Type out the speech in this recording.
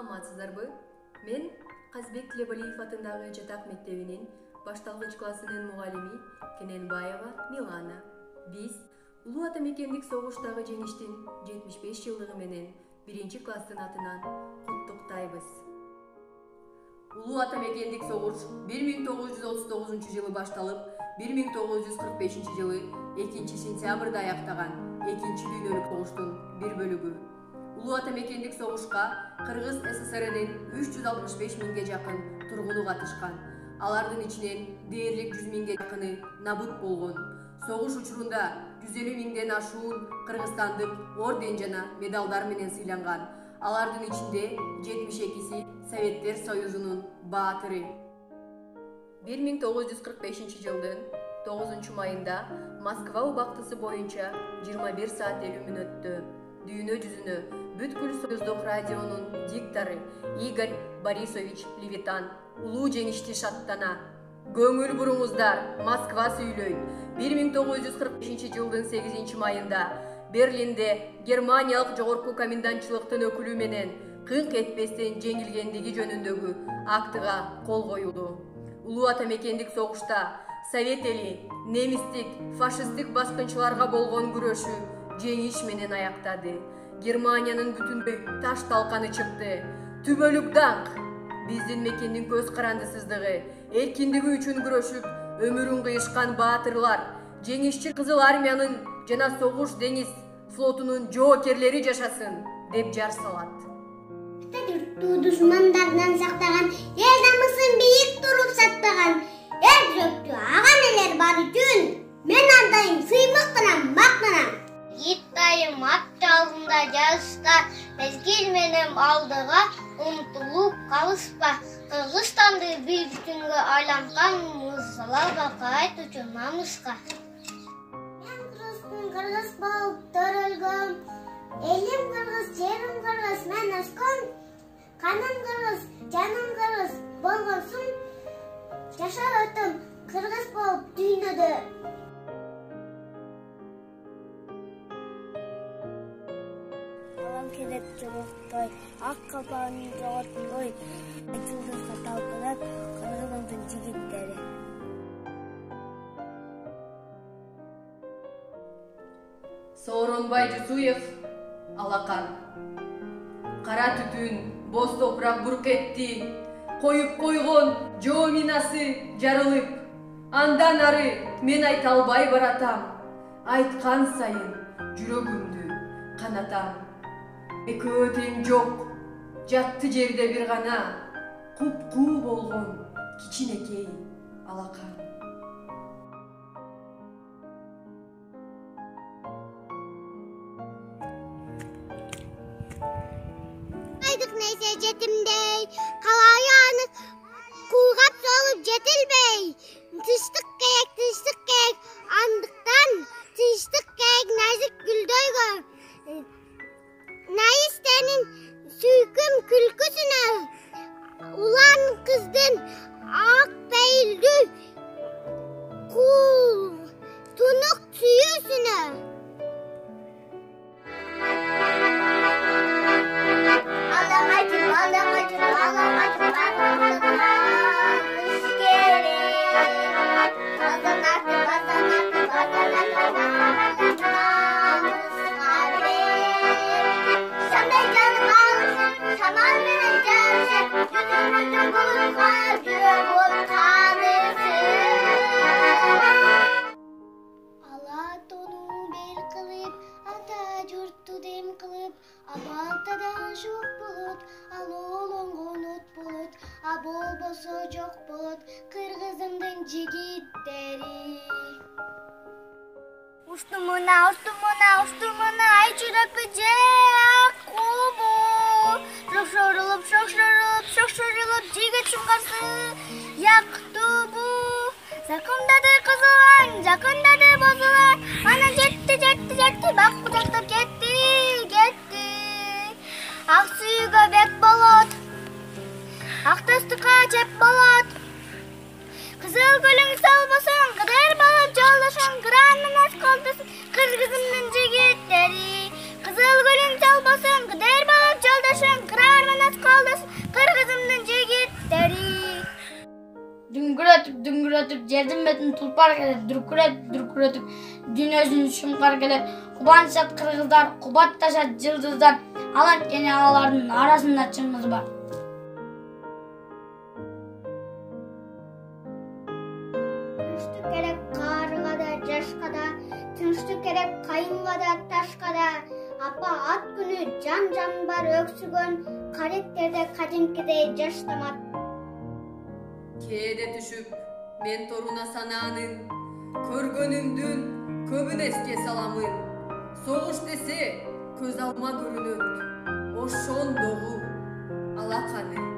Саламатсыздарбы? Мен Казбек Тлебалиев атындагы жатак мектебинин башталгыч классынын мугалими Кененбаева Милана. Биз Улуу Ата Мекендик согуштагы жеңиштин 75 жылдыгы менен 1-класстын атынан куттуктайбыз. Улуу Ата Мекендик согуш 1939 жылы башталып, 1945 жылы 2-сентябрда аяктаган 2-дүйнөлүк согуштун бир бөлүгү. Улуу Ата Мекендик согушка Кыргыз СССРден 365 миңге жакын тургуну катышкан. Алардын ичинен дээрлик 100 миңге жакыны набыт болгон. Согуш учурунда 150 миңден ашуун кыргызстандык орден жана медалдар менен сыйланган. Алардын ичинде 72си Советтер Союзунун баатыры. 1945 жылдын 9 майында Москва убактысы боюнча 21 саат 50 мүнөттө дүйнө жүзүнө бүткүл союздук радионун диктору Игорь Борисович Левитан улуу жеңишти шаттана. Көңүл буруңуздар, Москва сүйлөйт. 1945 жылдын 8 майында Берлинде Германиялык жогорку комендантчылыктын өкүлү менен кыңк этпестен жеңилгендиги жөнүндөгү актыга кол коюлду. Улуу Ата Мекендик согушта Совет эли немистик, фашисттик баскынчыларга болгон күрөшү жеңиш менен аяктады. Германиянын бүтүндөй таш талканы чыкты. Түбөлүк даңк биздин мекендин көз карандысыздыгы, эркиндиги үчүн күрөшүп, өмүрүн кыйышкан баатырлар, жеңишчи Кызыл армиянын жана согуш деңиз флотунун жоокерлери жашасын деп жар салат. Душмандардан сактаган, эл намысын бийик туруп сатпаган, эл жүрөктүү ага нелер бар үчүн мен андайым сыймыктанам, мактанам. Гитайым ат жалында жарышта, мезгил менен алдыга умтулуп калышпа. Кыргызстанды бир бүтүнгө айланган музаларга кайт үчүн намыска. Мен кыргыз болуп төрөлгөм, элим кыргыз, жерим кыргыз, мен өскөм. Каным кыргыз, жаным кыргыз болгонсун, жашап өттүм кыргыз болуп дүйнөдө. Келет жоготтой, ак калпагын жоготтой, жылдызга талпынат кыргыздын жигиттери. Сооронбай Жусуев алакан. Кара түтүн, боз топурак бурк этти, коюп койгон жоо минасы жарылып. Андан ары мен айта албай баратам, айткан сайын жүрөгүмдү канатам. Экөө тең жок, жатты жерде бир гана, куп-куу болгон кичинекей алакан. Айдык нейсе жетимдей, калай аны кулгап солуп жетилбей. Тыштык керек, андыктан тыштык керек назик гүлдөйгө. Наистенин сүйкүм күлкүсүнө, улан кыздын ак пейилдүү кул тунук сүйүүсүнө. Болбосо жок болот кыргызымдын жигиттери. Уштумуна ай жүрөкпү же ак кубу. Шокшорулуп жигит чуңгасы яктубу. Закындады кызылан, жакындады бозулан, ана жетти, бак бутактап кетти. Ак сүйгө бек болот, актастыкка жеп болот. Кызыл гүлүң салбасын, кыдыр болуп жолдошуң, кыран менен колдосын, кыргызымдын жигиттери. Кызыл гүлүң салбасын, кыдыр болуп жолдошуң, кыран менен колдосын. дүңгүрөтүп жердин бетин тулпар келет, дүркүрөтүп дүйнөсүн шумкар келет. Кубанышат кыргыздар, кубатташат жылдыздар, ал анткени алардын арасында чыңгыз бар. Тынчтык керек каарга да, жашка да, тынчтык керек кайынга да, ташка да. Апа ат күнү жан бар өксүгөн, кареттерде кадимкидей жаштамат. Кээде түшүп, мен торуна санаанын, көргөнүмдүн көбүн эске саламын. Согуш десе, көз алма көрүнөт, ошондогу алаканы.